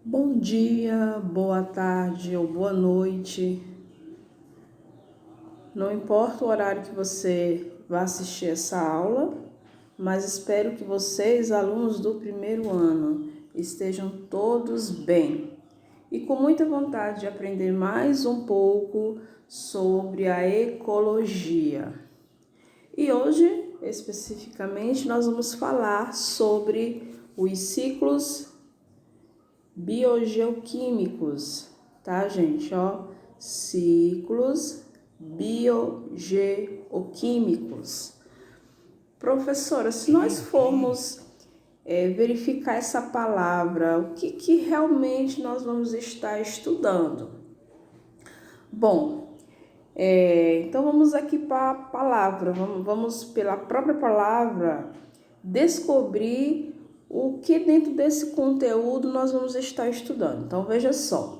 Bom dia, boa tarde ou boa noite. Não importa o horário que você vai assistir essa aula, mas espero que vocês, alunos do primeiro ano, estejam todos bem e com muita vontade de aprender mais um pouco sobre a ecologia. E hoje, especificamente, nós vamos falar sobre os ciclos biogeoquímicos, tá, gente? Ciclos biogeoquímicos. Professora, se nós formos verificar essa palavra, o que realmente nós vamos estar estudando? Bom, então vamos aqui para a palavra, vamos pela própria palavra descobrir o que dentro desse conteúdo nós vamos estar estudando. Então veja só,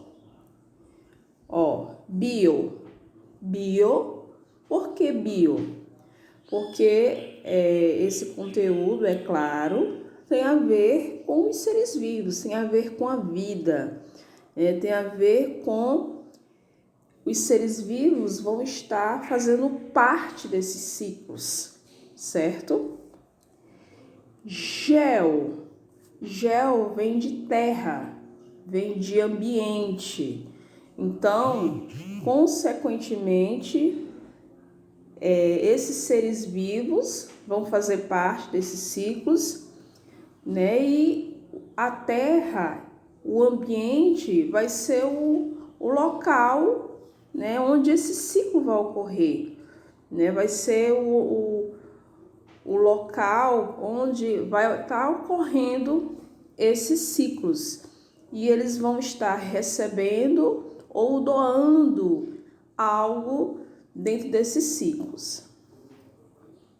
bio, por que bio? Porque esse conteúdo, é claro, tem a ver com os seres vivos, tem a ver com a vida, tem a ver com os seres vivos vão estar fazendo parte desses ciclos, certo? Geo vem de terra, vem de ambiente. Então, consequentemente, esses seres vivos vão fazer parte desses ciclos, né? E a terra, o ambiente, vai ser o local, né, onde esse ciclo vai ocorrer, né? Vai ser o local onde vai estar ocorrendo esses ciclos e eles vão estar recebendo ou doando algo dentro desses ciclos.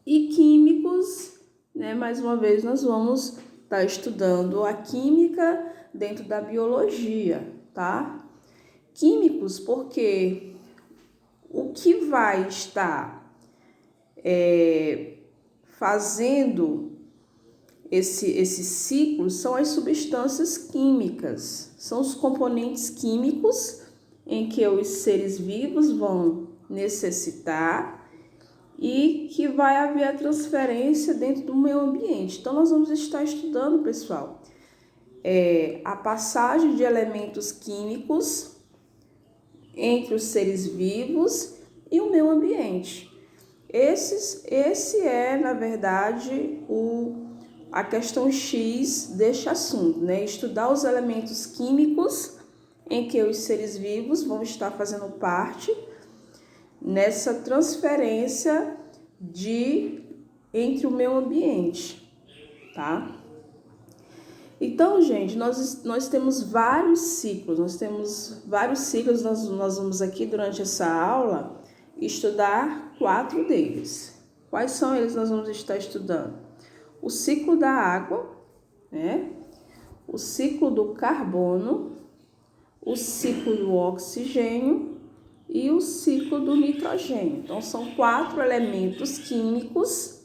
E químicos, né? Mais uma vez nós vamos estar estudando a química dentro da biologia, tá? Químicos, porque o que vai estar fazendo esse ciclo são as substâncias químicas, são os componentes químicos em que os seres vivos vão necessitar e que vai haver a transferência dentro do meio ambiente. Então, nós vamos estar estudando, pessoal, a passagem de elementos químicos entre os seres vivos e o meio ambiente. Esse é, na verdade, a questão X deste assunto, né? Estudar os elementos químicos em que os seres vivos vão estar fazendo parte nessa transferência entre o meio ambiente, tá? Então, gente, nós temos vários ciclos, nós vamos aqui durante essa aula estudar 4 deles. Quais são eles? Nós vamos estar estudando o ciclo da água, né? O ciclo do carbono, o ciclo do oxigênio e o ciclo do nitrogênio. Então, são 4 elementos químicos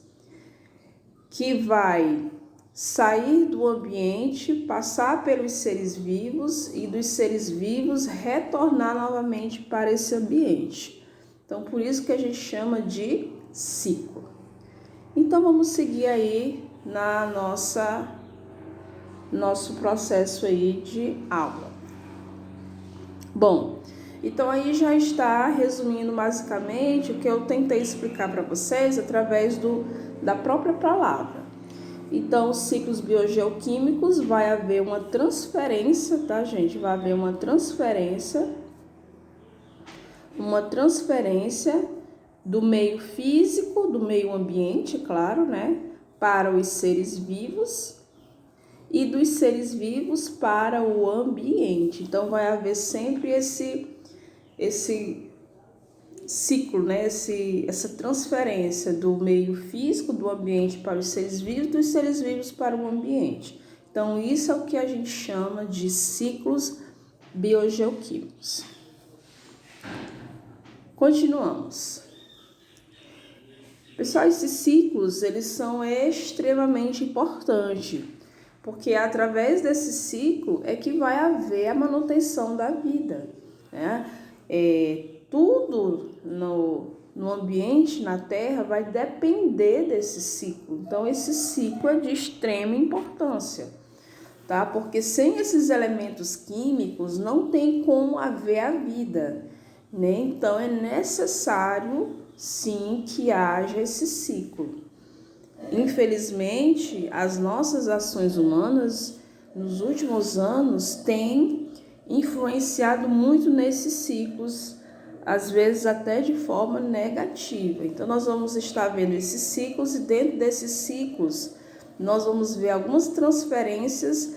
que vai sair do ambiente, passar pelos seres vivos e dos seres vivos retornar novamente para esse ambiente. Então, por isso que a gente chama de ciclo. Então, vamos seguir aí na nosso processo aí de aula. Bom, então aí já está resumindo basicamente o que eu tentei explicar para vocês através da própria palavra. Então, os ciclos biogeoquímicos vai haver uma transferência, tá, gente? Vai haver uma transferência do meio físico, do meio ambiente, claro, né, para os seres vivos e dos seres vivos para o ambiente. Então, vai haver sempre esse ciclo, né? Essa transferência do meio físico, do ambiente para os seres vivos, dos seres vivos para o ambiente. Então, isso é o que a gente chama de ciclos biogeoquímicos. Continuamos. Pessoal, esses ciclos, eles são extremamente importantes, porque é através desse ciclo é que vai haver a manutenção da vida, né? Tudo no ambiente, na Terra, vai depender desse ciclo. Então, esse ciclo é de extrema importância, tá? Porque sem esses elementos químicos não tem como haver a vida, né? Então, é necessário, sim, que haja esse ciclo. Infelizmente, as nossas ações humanas nos últimos anos têm influenciado muito nesses ciclos, às vezes até de forma negativa. Então, nós vamos estar vendo esses ciclos e dentro desses ciclos nós vamos ver algumas transferências,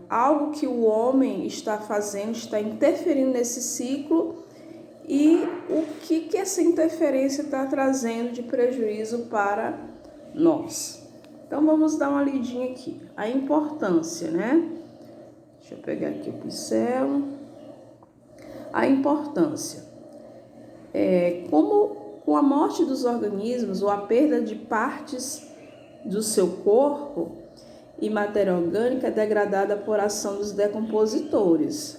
algo que o homem está fazendo, está interferindo nesse ciclo e o que essa interferência está trazendo de prejuízo para nós. Então, vamos dar uma lidinha aqui. A importância, né? Deixa eu pegar aqui o pincel. A importância. Como com a morte dos organismos ou a perda de partes do seu corpo e matéria orgânica é degradada por ação dos decompositores,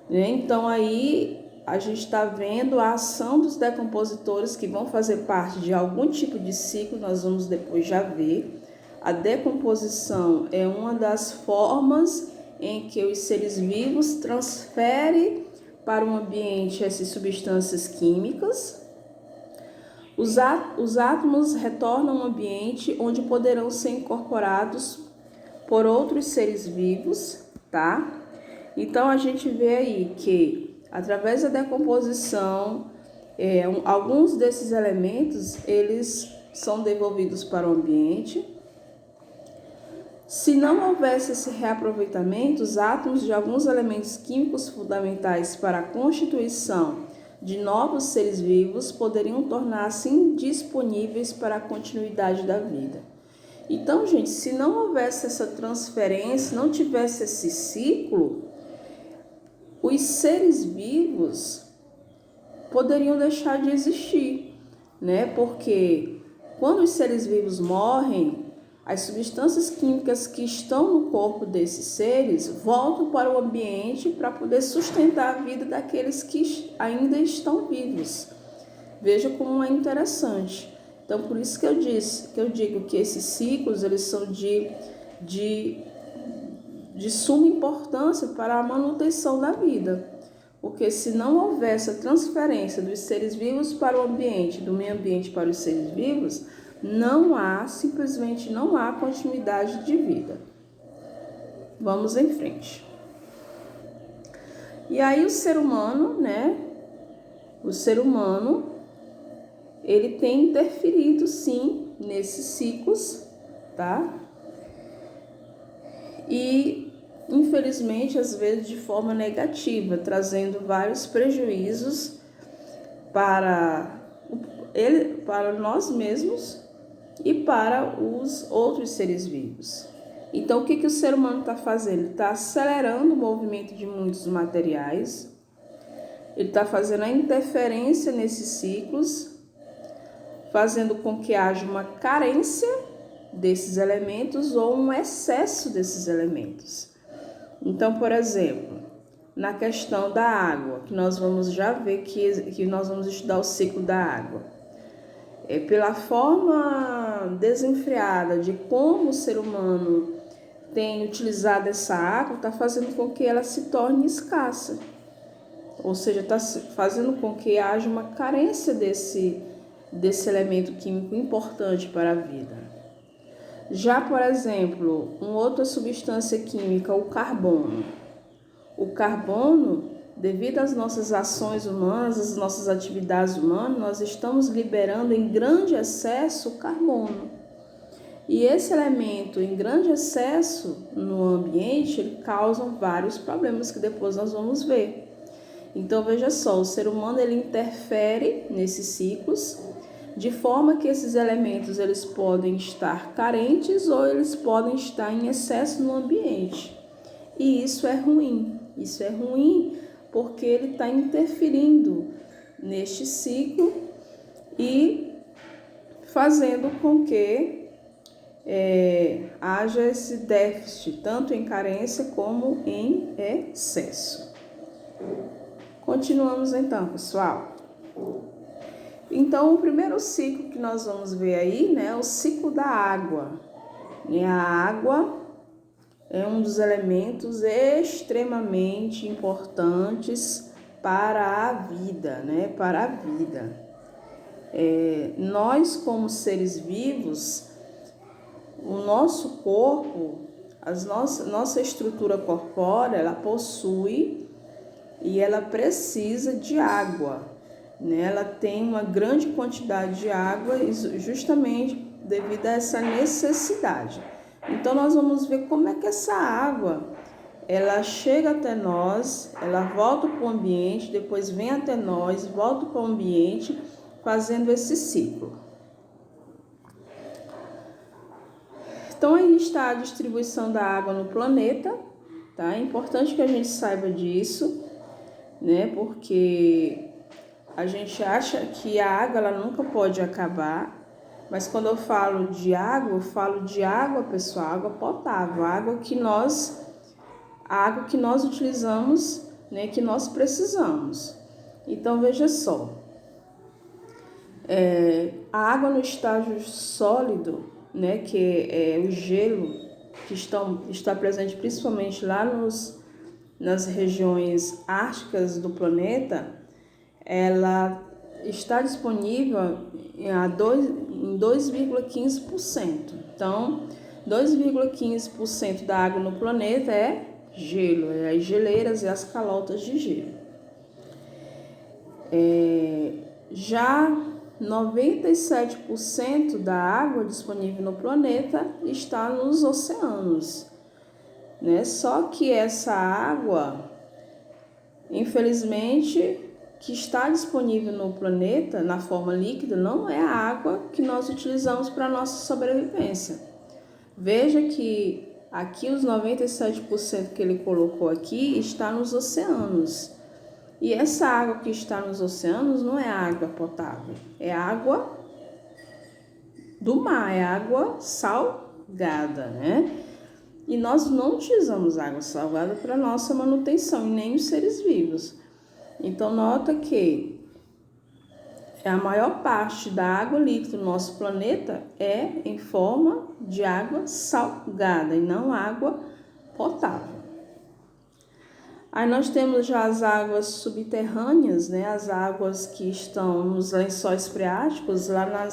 né? Então, aí a gente está vendo a ação dos decompositores que vão fazer parte de algum tipo de ciclo, nós vamos depois já ver. A decomposição é uma das formas em que os seres vivos transferem para o ambiente essas substâncias químicas. Os átomos retornam ao ambiente onde poderão ser incorporados por outros seres vivos, tá? Então, a gente vê aí que, através da decomposição, alguns desses elementos, eles são devolvidos para o ambiente. Se não houvesse esse reaproveitamento, os átomos de alguns elementos químicos fundamentais para a constituição de novos seres vivos poderiam tornar-se indisponíveis para a continuidade da vida. Então, gente, se não houvesse essa transferência, não tivesse esse ciclo, os seres vivos poderiam deixar de existir, né? Porque quando os seres vivos morrem, as substâncias químicas que estão no corpo desses seres voltam para o ambiente para poder sustentar a vida daqueles que ainda estão vivos. Veja como é interessante. Então, por isso que eu digo que esses ciclos, eles são de suma importância para a manutenção da vida. Porque se não houvesse a transferência dos seres vivos para o ambiente, do meio ambiente para os seres vivos, simplesmente não há continuidade de vida. Vamos em frente. E aí o ser humano, né? O ser humano, ele tem interferido sim nesses ciclos, tá? E infelizmente às vezes de forma negativa, trazendo vários prejuízos para nós mesmos e para os outros seres vivos. Então, o que o ser humano está fazendo? Ele está acelerando o movimento de muitos materiais, ele está fazendo a interferência nesses ciclos, fazendo com que haja uma carência desses elementos ou um excesso desses elementos. Então, por exemplo, na questão da água, que nós vamos já ver que nós vamos estudar o ciclo da água. Pela forma desenfreada de como o ser humano tem utilizado essa água, está fazendo com que ela se torne escassa. Ou seja, está fazendo com que haja uma carência desse elemento químico importante para a vida. Já, por exemplo, uma outra substância química, o carbono. O carbono, devido às nossas ações humanas, às nossas atividades humanas, nós estamos liberando em grande excesso o carbono. E esse elemento em grande excesso no ambiente, ele causa vários problemas que depois nós vamos ver. Então, veja só, o ser humano ele interfere nesses ciclos, de forma que esses elementos eles podem estar carentes ou eles podem estar em excesso no ambiente. E isso é ruim. Isso é ruim porque ele está interferindo neste ciclo e fazendo com que haja esse déficit, tanto em carência como em excesso. Continuamos então, pessoal. Então, o primeiro ciclo que nós vamos ver aí, né, é o ciclo da água. E a água é um dos elementos extremamente importantes para a vida, né, para a vida. Nós, como seres vivos, o nosso corpo, nossa estrutura corpórea, ela possui e ela precisa de água, né? Ela tem uma grande quantidade de água justamente devido a essa necessidade. Então nós vamos ver como é que essa água ela chega até nós, ela volta para o ambiente, depois vem até nós, volta para o ambiente, fazendo esse ciclo. Então aí está a distribuição da água no planeta, tá? É importante que a gente saiba disso, né? Porque a gente acha que a água ela nunca pode acabar, mas quando eu falo de água, eu falo de água, pessoal, água potável, água que nós utilizamos, né? Que nós precisamos. Então veja só, a água no estágio sólido, né? Que é o gelo que está presente principalmente lá nas regiões árticas do planeta, ela está disponível em 2,15%. Então, 2,15% da água no planeta é gelo, é as geleiras e as calotas de gelo. Já 97% da água disponível no planeta está nos oceanos, né? Só que essa água, infelizmente, que está disponível no planeta na forma líquida, não é a água que nós utilizamos para a nossa sobrevivência. Veja que aqui os 97% que ele colocou aqui está nos oceanos. E essa água que está nos oceanos não é água potável, é água do mar, é água salgada, né? E nós não utilizamos água salgada para nossa manutenção, e nem os seres vivos. Então, nota que a maior parte da água líquida do nosso planeta é em forma de água salgada e não água potável. Aí nós temos já as águas subterrâneas, né? As águas que estão nos lençóis freáticos, lá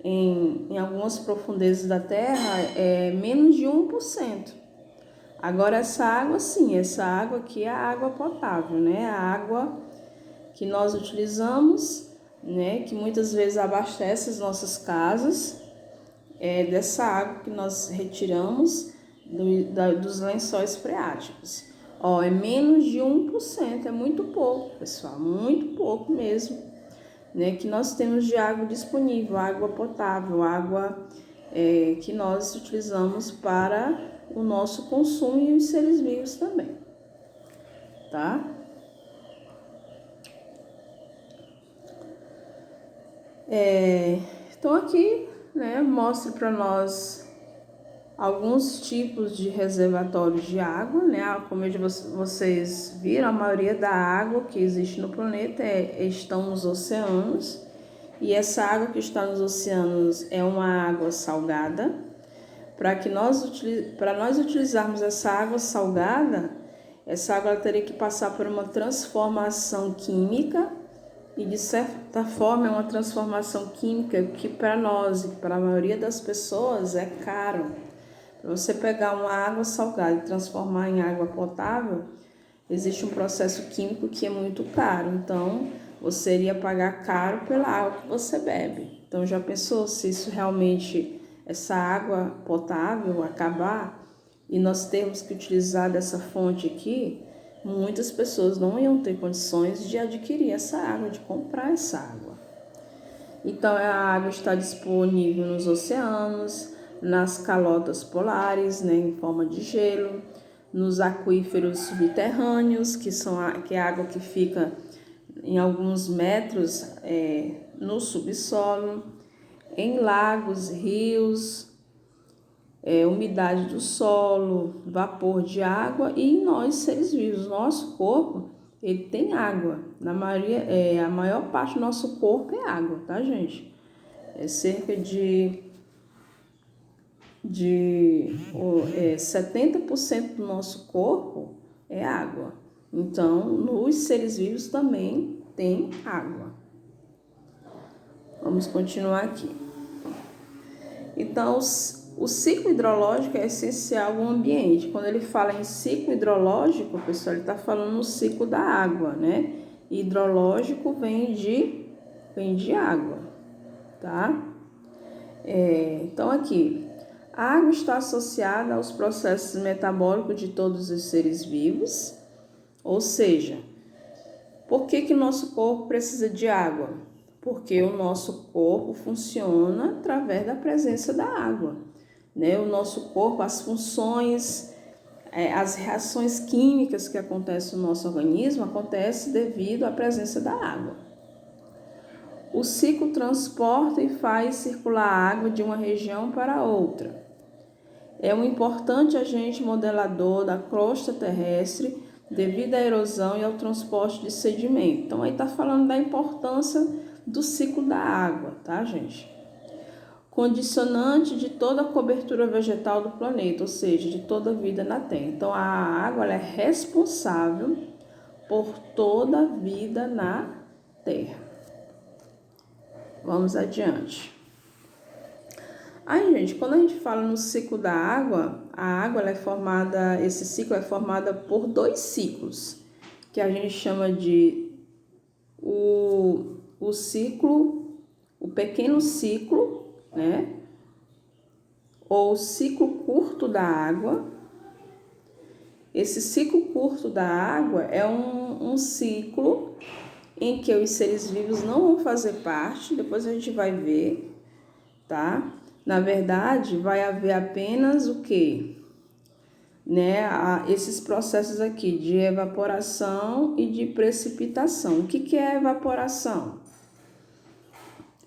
em algumas profundezas da Terra, é menos de 1%. Agora essa água, sim, essa água aqui é a água potável, né? A água que nós utilizamos, né? Que muitas vezes abastece as nossas casas, dessa água que nós retiramos dos lençóis freáticos. É menos de 1%, é muito pouco, pessoal, muito pouco mesmo, né? Que nós temos de água disponível, água potável, água que nós utilizamos para o nosso consumo e os seres vivos também, tá? Então aqui, né, mostra para nós alguns tipos de reservatórios de água, né? Como vocês viram, a maioria da água que existe no planeta estão nos oceanos, e essa água que está nos oceanos é uma água salgada. Para nós utilizarmos essa água salgada, essa água teria que passar por uma transformação química, e de certa forma é uma transformação química que para nós e para a maioria das pessoas é caro. Para você pegar uma água salgada e transformar em água potável, existe um processo químico que é muito caro. Então, você iria pagar caro pela água que você bebe. Então, já pensou se isso realmente, essa água potável acabar e nós termos que utilizar dessa fonte aqui, muitas pessoas não iam ter condições de adquirir essa água, de comprar essa água. Então, a água está disponível nos oceanos, nas calotas polares, né, em forma de gelo, nos aquíferos subterrâneos, que é a água que fica em alguns metros no subsolo, em lagos, rios, umidade do solo, vapor de água e nós, seres vivos. Nosso corpo, ele tem água. A maior parte do nosso corpo é água, tá, gente? É cerca de 70% do nosso corpo é água. Então, nos seres vivos também tem água. Vamos continuar aqui. Então, o ciclo hidrológico é essencial ao ambiente. Quando ele fala em ciclo hidrológico, pessoal, ele está falando no ciclo da água, né? Hidrológico vem de água, tá? Então, aqui, a água está associada aos processos metabólicos de todos os seres vivos, ou seja, por que nosso corpo precisa de água? Porque o nosso corpo funciona através da presença da água, né? O nosso corpo, as funções, as reações químicas que acontecem no nosso organismo acontecem devido à presença da água. O ciclo transporta e faz circular a água de uma região para outra. É um importante agente modelador da crosta terrestre devido à erosão e ao transporte de sedimento. Então, aí está falando da importância do ciclo da água, tá, gente? Condicionante de toda a cobertura vegetal do planeta, ou seja, de toda a vida na Terra. Então, a água ela é responsável por toda a vida na Terra. Vamos adiante. Aí, gente, quando a gente fala no ciclo da água, a água ela é formada, esse ciclo é formado por 2 ciclos, que a gente chama de o ciclo, o pequeno ciclo, né? Ou ciclo curto da água. Esse ciclo curto da água é um ciclo em que os seres vivos não vão fazer parte, depois a gente vai ver, tá? Na verdade, vai haver apenas o quê? Né? Esses processos aqui de evaporação e de precipitação. O que é evaporação?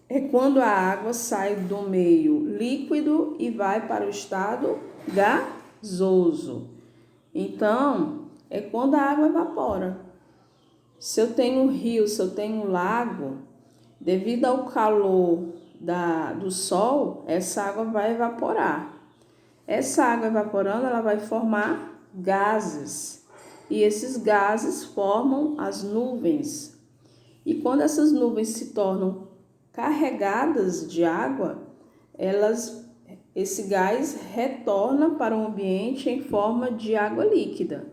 É quando a água sai do meio líquido e vai para o estado gasoso. Então, é quando a água evapora. Se eu tenho um rio, se eu tenho um lago, devido ao calor do sol, essa água vai evaporar. Essa água evaporando, ela vai formar gases. E esses gases formam as nuvens. E quando essas nuvens se tornam carregadas de água, esse gás retorna para o ambiente em forma de água líquida,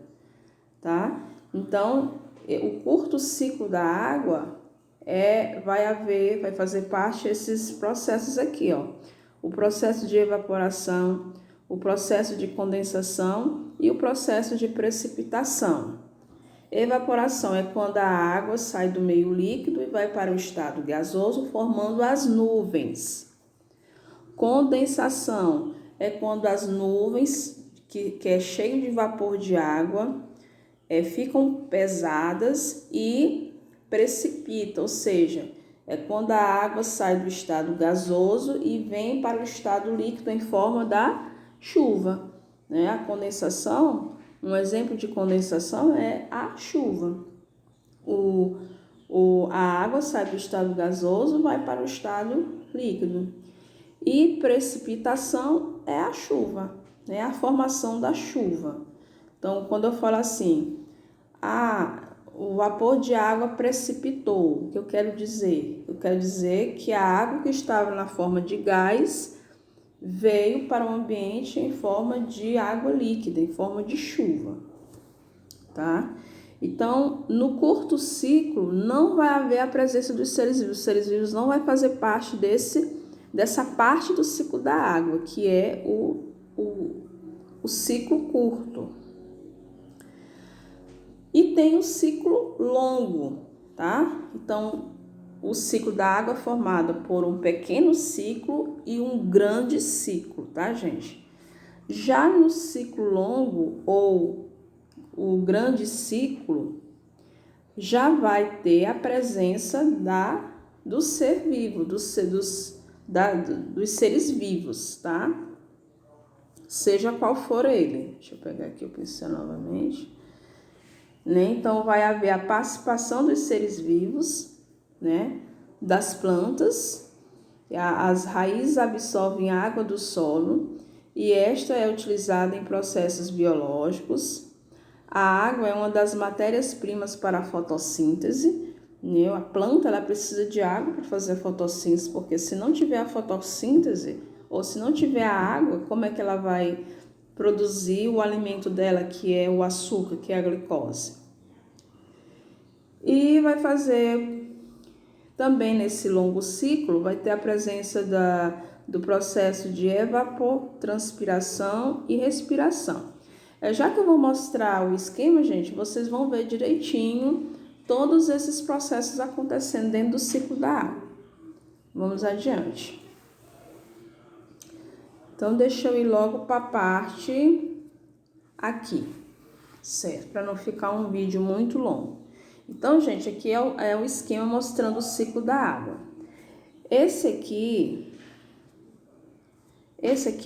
tá? Então, o curto ciclo da água vai fazer parte desses processos aqui, ó. O processo de evaporação, o processo de condensação e o processo de precipitação. Evaporação é quando a água sai do meio líquido e vai para o estado gasoso, formando as nuvens. Condensação é quando as nuvens, que é cheio de vapor de água, ficam pesadas e precipitam, ou seja, é quando a água sai do estado gasoso e vem para o estado líquido em forma da chuva, né? A condensação, um exemplo de condensação é a chuva. A água sai do estado gasoso e vai para o estado líquido. E precipitação é a chuva, né? A formação da chuva. Então, quando eu falo assim, o vapor de água precipitou, o que eu quero dizer? Eu quero dizer que a água que estava na forma de gás veio para o ambiente em forma de água líquida, em forma de chuva, tá? Então, no curto ciclo, não vai haver a presença dos seres vivos. Os seres vivos não vai fazer parte dessa parte do ciclo da água, que é o ciclo curto. E tem o ciclo longo, tá? Então, o ciclo da água é formado por um pequeno ciclo e um grande ciclo, tá, gente? Já no ciclo longo ou o grande ciclo, já vai ter a presença do ser vivo, dos seres vivos, tá? seja qual for ele. Deixa eu pegar aqui o pincel novamente. Né? Então, vai haver a participação dos seres vivos, né? Das plantas. As raízes absorvem a água do solo e esta é utilizada em processos biológicos. A água é uma das matérias-primas para a fotossíntese. Né? A planta ela precisa de água para fazer a fotossíntese, porque se não tiver a fotossíntese, ou se não tiver a água, como é que ela vai produzir o alimento dela, que é o açúcar, que é a glicose? E vai fazer também nesse longo ciclo, vai ter a presença do processo de evapotranspiração e respiração. Já que eu vou mostrar o esquema, gente, vocês vão ver direitinho todos esses processos acontecendo dentro do ciclo da água. Vamos adiante. Então, deixa eu ir logo para a parte aqui, certo? Para não ficar um vídeo muito longo. Então, gente, aqui é o esquema mostrando o ciclo da água. Esse aqui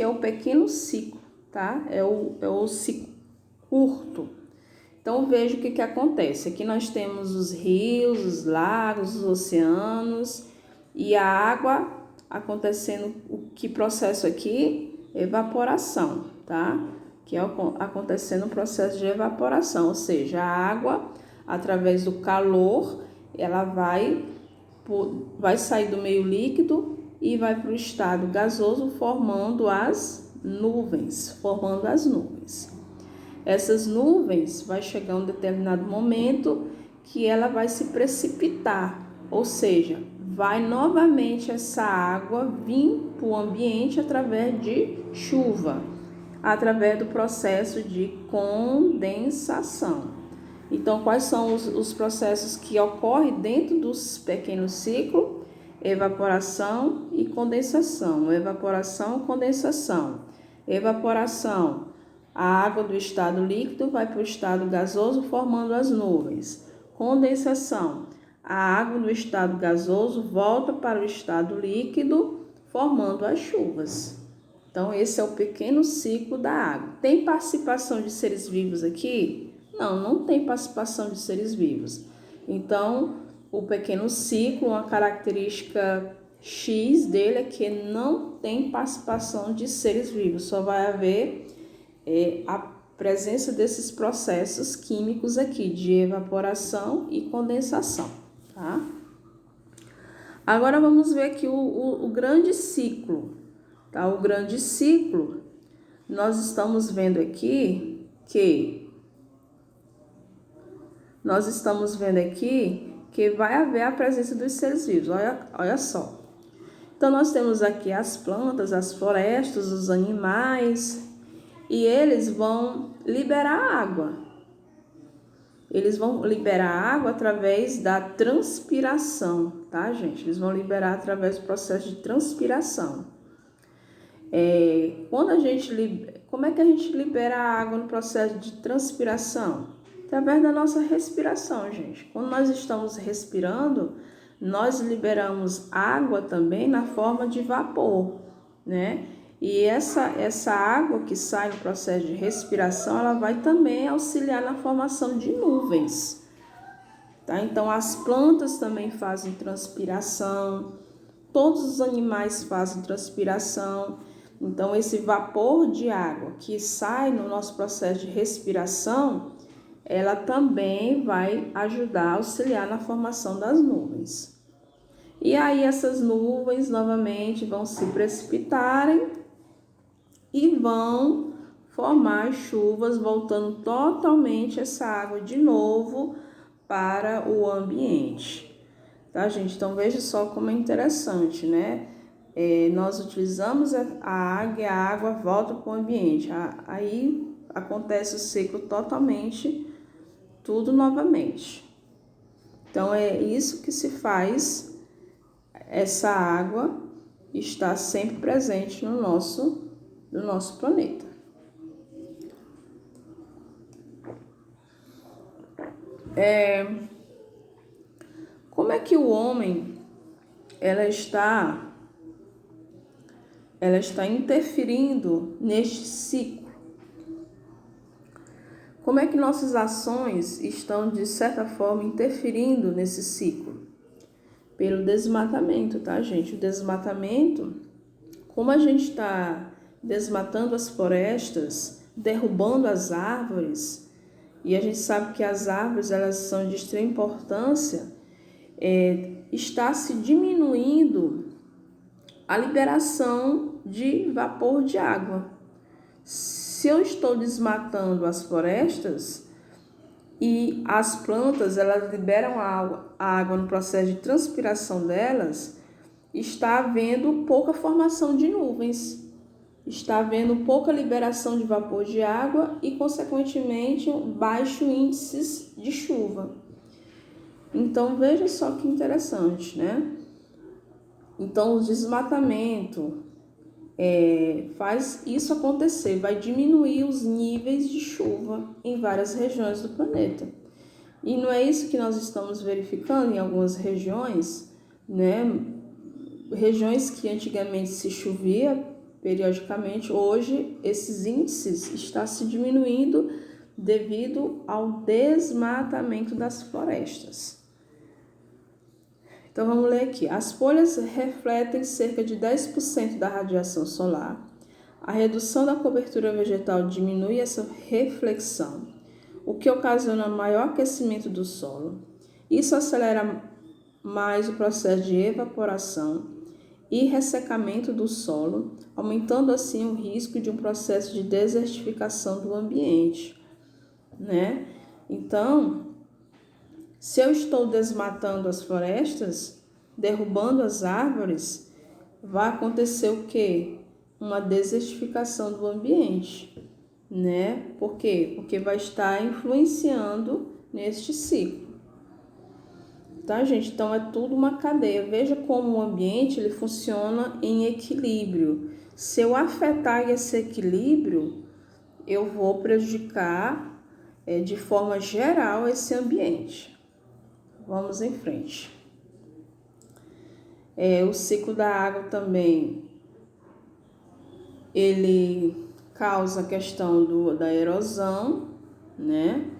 é o pequeno ciclo, tá? É o ciclo curto. Então, veja o que acontece. Aqui nós temos os rios, os lagos, os oceanos e a água acontecendo. Que processo aqui? Evaporação, tá? Que é acontecendo o processo de evaporação, ou seja, a água, através do calor, ela vai sair do meio líquido e vai para o estado gasoso, formando as nuvens. Essas nuvens vai chegar um determinado momento que ela vai se precipitar, ou seja, vai novamente essa água vir para o ambiente através de chuva, através do processo de condensação. Então, quais são os processos que ocorrem dentro dos pequenos ciclos? Evaporação e condensação. Evaporação, condensação. Evaporação. A água do estado líquido vai para o estado gasoso, formando as nuvens. Condensação. A água do estado gasoso volta para o estado líquido, formando as chuvas. Então, esse é o pequeno ciclo da água. Tem participação de seres vivos aqui? Não tem participação de seres vivos. Então, o pequeno ciclo, uma característica X dele é que não tem participação de seres vivos. Só vai haver a presença desses processos químicos aqui, de evaporação e condensação, tá? Agora, vamos ver aqui o grande ciclo, tá? O grande ciclo, nós estamos vendo aqui que vai haver a presença dos seres vivos, olha só. Então, nós temos aqui as plantas, as florestas, os animais, e eles vão liberar água. Eles vão liberar água através da transpiração, tá, gente? Eles vão liberar através do processo de transpiração. Como é que a gente libera a água no processo de transpiração? Através da nossa respiração, gente. Quando nós estamos respirando, nós liberamos água também na forma de vapor, né? E essa água que sai no processo de respiração, ela vai também auxiliar na formação de nuvens, tá? Então, as plantas também fazem transpiração, todos os animais fazem transpiração. Então, esse vapor de água que sai no nosso processo de respiração, ela também vai ajudar a auxiliar na formação das nuvens. E aí, essas nuvens novamente vão se precipitarem e vão formar chuvas, voltando totalmente essa água de novo para o ambiente. Tá, gente? Então, veja só como é interessante, né? Nós utilizamos a água e a água volta para o ambiente. Aí acontece o ciclo totalmente, tudo novamente. Então, é isso que se faz, essa água está sempre presente no nosso planeta. Como é que o homem, ela está ela está interferindo neste ciclo. Como é que nossas ações estão, de certa forma, interferindo nesse ciclo? Pelo desmatamento, tá, gente? O desmatamento, como a gente está desmatando as florestas, derrubando as árvores, e a gente sabe que as árvores, elas são de extrema importância, está se diminuindo a liberação de vapor de água. Se eu estou desmatando as florestas e as plantas, elas liberam a água no processo de transpiração delas, está havendo pouca formação de nuvens, está havendo pouca liberação de vapor de água e, consequentemente, baixo índices de chuva. Então, veja só que interessante, né? Então, o desmatamento faz isso acontecer, vai diminuir os níveis de chuva em várias regiões do planeta. E não é isso que nós estamos verificando em algumas regiões, né? Regiões que antigamente se chovia periodicamente, hoje esses índices estão se diminuindo devido ao desmatamento das florestas. Então vamos ler aqui. As folhas refletem cerca de 10% da radiação solar. A redução da cobertura vegetal diminui essa reflexão, o que ocasiona maior aquecimento do solo. Isso acelera mais o processo de evaporação e ressecamento do solo, aumentando assim o risco de um processo de desertificação do ambiente, né? Então, se eu estou desmatando as florestas, derrubando as árvores, vai acontecer o quê? Uma desertificação do ambiente, né? Por quê? Porque vai estar influenciando neste ciclo. Tá, gente? Então, é tudo uma cadeia. Veja como o ambiente ele funciona em equilíbrio. Se eu afetar esse equilíbrio, eu vou prejudicar de forma geral esse ambiente. Vamos em frente. O ciclo da água também, ele causa a questão da erosão, né?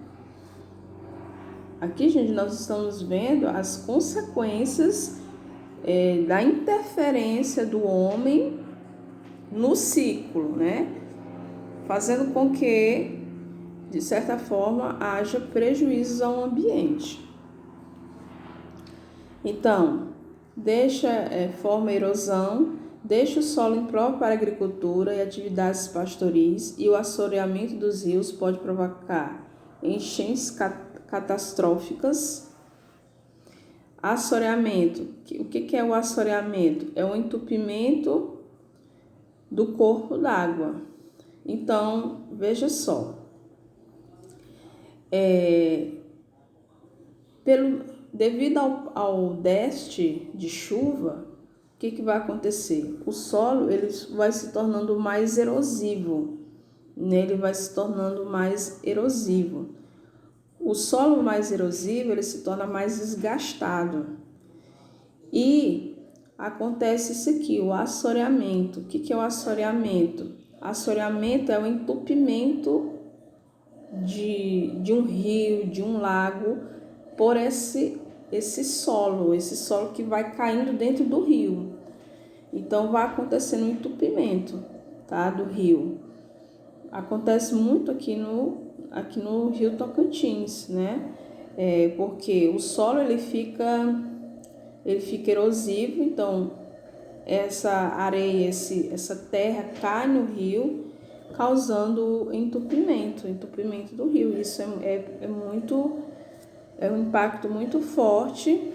Aqui, gente, nós estamos vendo as consequências da interferência do homem no ciclo, né? Fazendo com que, de certa forma, haja prejuízos ao ambiente. Então, forma erosão, deixa o solo impróprio para a agricultura e atividades pastoris, e o assoreamento dos rios pode provocar enchentes catastróficas. Assoreamento. O que é o assoreamento? É o entupimento do corpo d'água. Então, veja só. Devido ao déficit de chuva, o que vai acontecer? O solo ele vai se tornando mais erosivo, né? Ele vai se tornando mais erosivo. O solo mais erosivo ele se torna mais desgastado. E acontece isso aqui, o assoreamento. O que é o assoreamento? Assoreamento é o entupimento de um rio, de um lago, por esse solo que vai caindo dentro do rio. Então, vai acontecendo um entupimento, tá, do rio. Acontece muito aqui no Rio Tocantins, né? Porque o solo ele fica erosivo, então essa areia, essa terra cai no rio, causando entupimento do rio. Isso é um impacto muito forte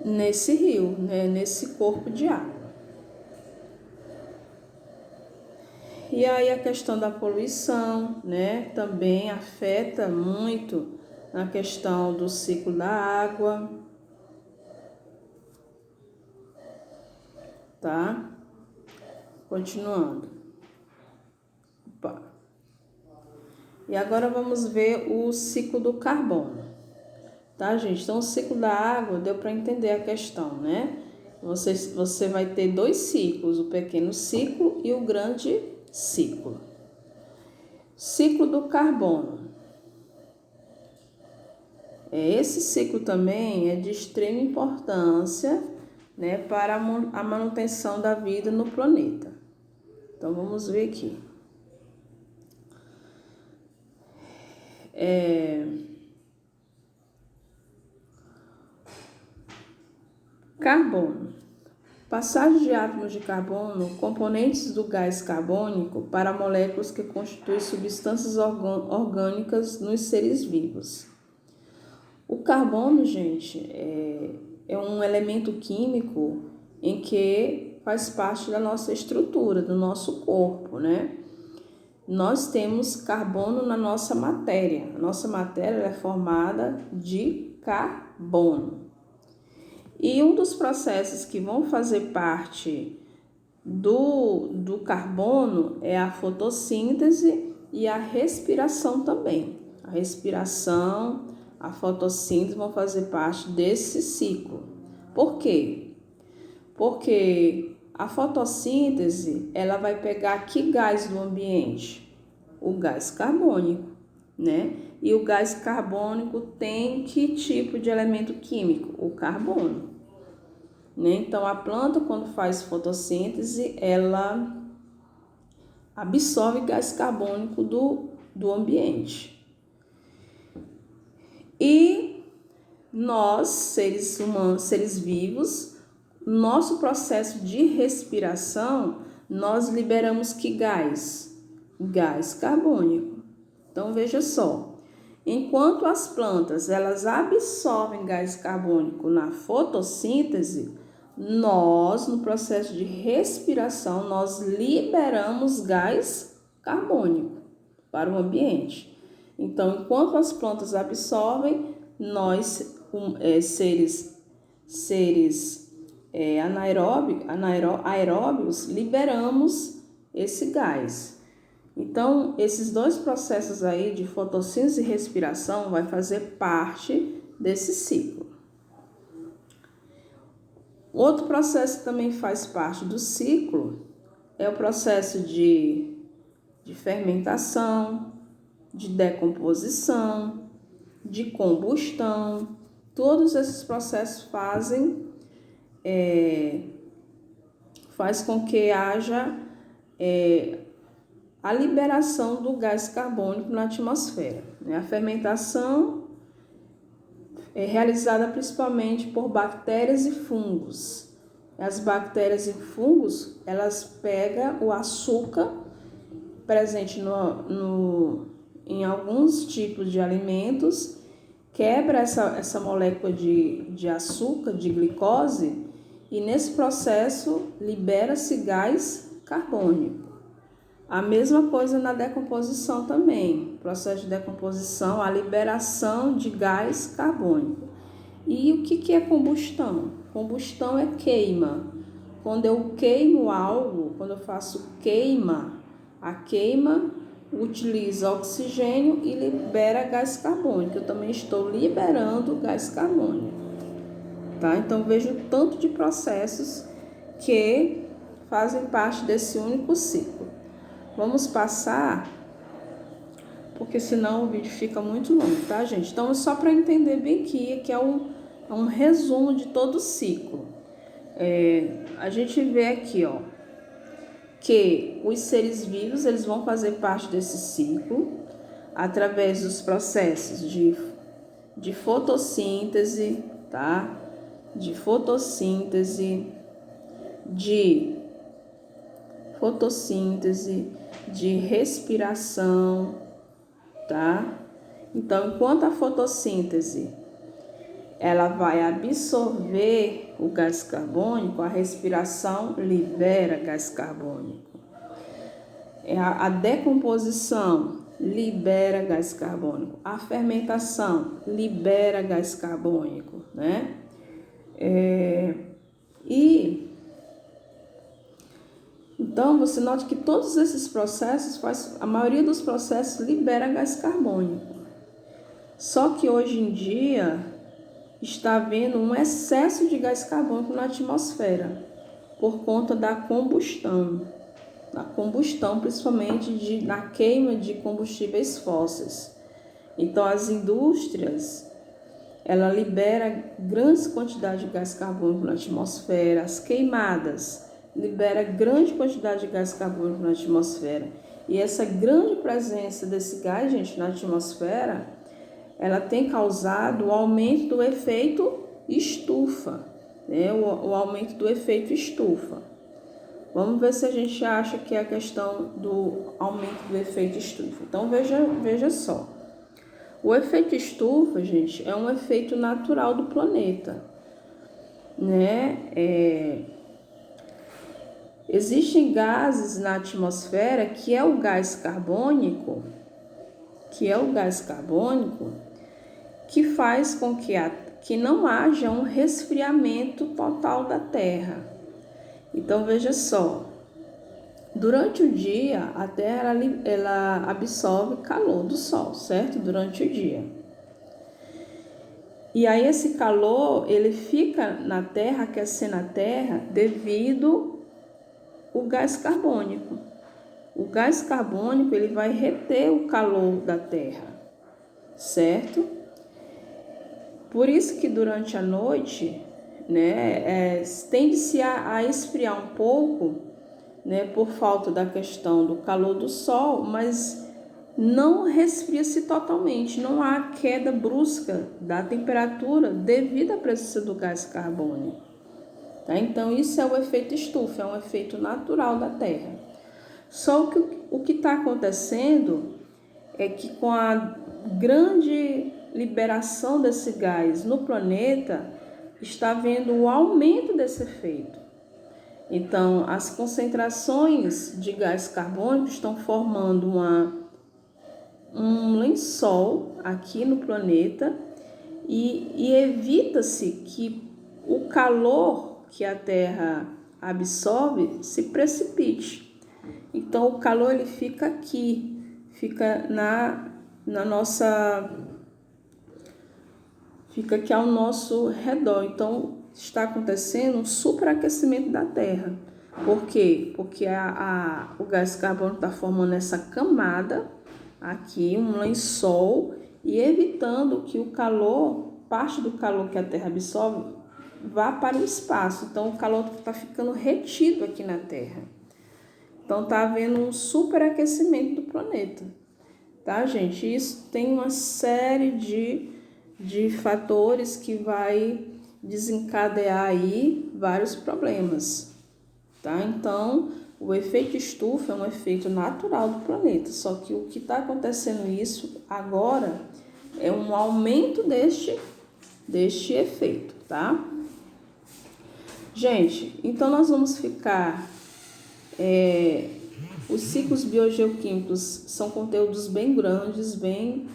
nesse rio, né, nesse corpo de água. E aí a questão da poluição, né, também afeta muito na questão do ciclo da água, tá? Continuando. Opa. E agora vamos ver o ciclo do carbono, tá, gente? Então, o ciclo da água deu para entender a questão, né? você vai ter dois ciclos, o pequeno ciclo e o grande ciclo. Ciclo do carbono. Esse ciclo também é de extrema importância, né, para a manutenção da vida no planeta. Então, vamos ver aqui. Carbono. Passagem de átomos de carbono, componentes do gás carbônico, para moléculas que constituem substâncias orgânicas nos seres vivos. O carbono, gente, é um elemento químico em que faz parte da nossa estrutura, do nosso corpo, né? Nós temos carbono na nossa matéria. A nossa matéria é formada de carbono. E um dos processos que vão fazer parte do carbono é a fotossíntese e a respiração também. A respiração, a fotossíntese vão fazer parte desse ciclo. Por quê? Porque a fotossíntese, ela vai pegar que gás do ambiente? O gás carbônico, né? E o gás carbônico tem que tipo de elemento químico? O carbono, né? Então, a planta, quando faz fotossíntese, ela absorve gás carbônico do ambiente. E nós, seres humanos, seres vivos, nosso processo de respiração, nós liberamos que gás? Gás carbônico. Então, veja só. Enquanto as plantas, elas absorvem gás carbônico na fotossíntese, nós, no processo de respiração, nós liberamos gás carbônico para o ambiente. Então, enquanto as plantas absorvem, nós, seres anaeróbios, liberamos esse gás. Então, esses dois processos aí de fotossíntese e respiração vai fazer parte desse ciclo. Outro processo que também faz parte do ciclo é o processo de fermentação, de decomposição, de combustão. Todos esses processos faz com que haja a liberação do gás carbônico na atmosfera. A fermentação é realizada principalmente por bactérias e fungos. As bactérias e fungos, elas pegam o açúcar presente em alguns tipos de alimentos, quebra essa molécula de açúcar, de glicose, e nesse processo libera-se gás carbônico. A mesma coisa na decomposição também, processo de decomposição, a liberação de gás carbônico. E o que é combustão? Combustão é queima. Quando eu queimo algo, quando eu faço queima, a queima utiliza oxigênio e libera gás carbônico. Eu também estou liberando gás carbônico, tá? Então, vejo o tanto de processos que fazem parte desse único ciclo. Vamos passar, porque senão o vídeo fica muito longo, tá, gente? Então, é só para entender bem que é um resumo de todo o ciclo. A gente vê aqui, ó, que os seres vivos, eles vão fazer parte desse ciclo através dos processos de fotossíntese, tá? De fotossíntese, de respiração, tá? Então, enquanto a fotossíntese ela vai absorver o gás carbônico, a respiração libera gás carbônico. A decomposição libera gás carbônico. A fermentação libera gás carbônico, né? Então, você nota que todos esses processos, a maioria dos processos libera gás carbônico. Só que hoje em dia está havendo um excesso de gás carbônico na atmosfera por conta da combustão, principalmente na queima de combustíveis fósseis. Então, as indústrias, ela libera grandes quantidades de gás carbônico na atmosfera, as queimadas libera grande quantidade de gás carbônico na atmosfera. E essa grande presença desse gás, gente, na atmosfera, ela tem causado o aumento do efeito estufa, né? O aumento do efeito estufa. Vamos ver se a gente acha que é a questão do aumento do efeito estufa. Então, veja só. O efeito estufa, gente, é um efeito natural do planeta, né? Existem gases na atmosfera que é o gás carbônico, que faz com que não haja um resfriamento total da Terra. Então, veja só, durante o dia, a Terra ela absorve calor do Sol, certo? Durante o dia. E aí esse calor, ele fica na Terra, aquecendo a Terra, devido ao gás carbônico. O gás carbônico, ele vai reter o calor da Terra, certo? Por isso que durante a noite, né, tende-se a esfriar um pouco, né, por falta da questão do calor do Sol, mas não resfria-se totalmente, não há queda brusca da temperatura devido à presença do gás carbônico. Tá? Então, isso é o efeito estufa, é um efeito natural da Terra. Só que o que está acontecendo é que com a grande liberação desse gás no planeta, está havendo um aumento desse efeito. Então, as concentrações de gás carbônico estão formando um lençol aqui no planeta e evita-se que o calor que a Terra absorve se precipite. Então, o calor ele fica aqui, fica fica aqui ao nosso redor. Então, está acontecendo um superaquecimento da Terra. Por quê? Porque o gás carbônico está formando essa camada aqui, um lençol, e evitando que o calor, parte do calor que a Terra absorve, vá para o espaço. Então, o calor está ficando retido aqui na Terra. Então, está havendo um superaquecimento do planeta. Tá, gente? Isso tem uma série de fatores que vai desencadear aí vários problemas, tá? Então, o efeito estufa é um efeito natural do planeta, só que o que está acontecendo isso agora é um aumento deste efeito, tá? Gente, então nós vamos ficar... os ciclos biogeoquímicos são conteúdos bem grandes, bem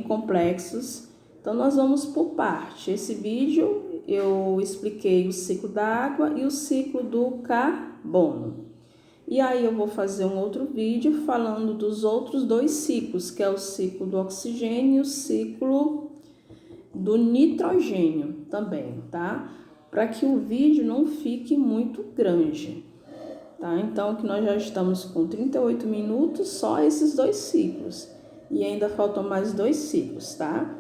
complexos. Então, nós vamos por parte. Esse vídeo eu expliquei o ciclo da água e o ciclo do carbono. E aí eu vou fazer um outro vídeo falando dos outros dois ciclos, que é o ciclo do oxigênio e o ciclo do nitrogênio também, tá? Para que o vídeo não fique muito grande, tá? Então, que nós já estamos com 38 minutos, só esses dois ciclos. E ainda faltam mais 2 ciclos, tá?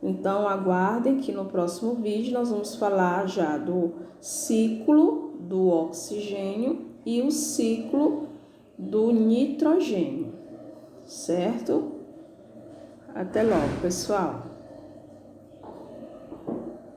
Então, aguardem que no próximo vídeo nós vamos falar já do ciclo do oxigênio e o ciclo do nitrogênio, certo? Até logo, pessoal!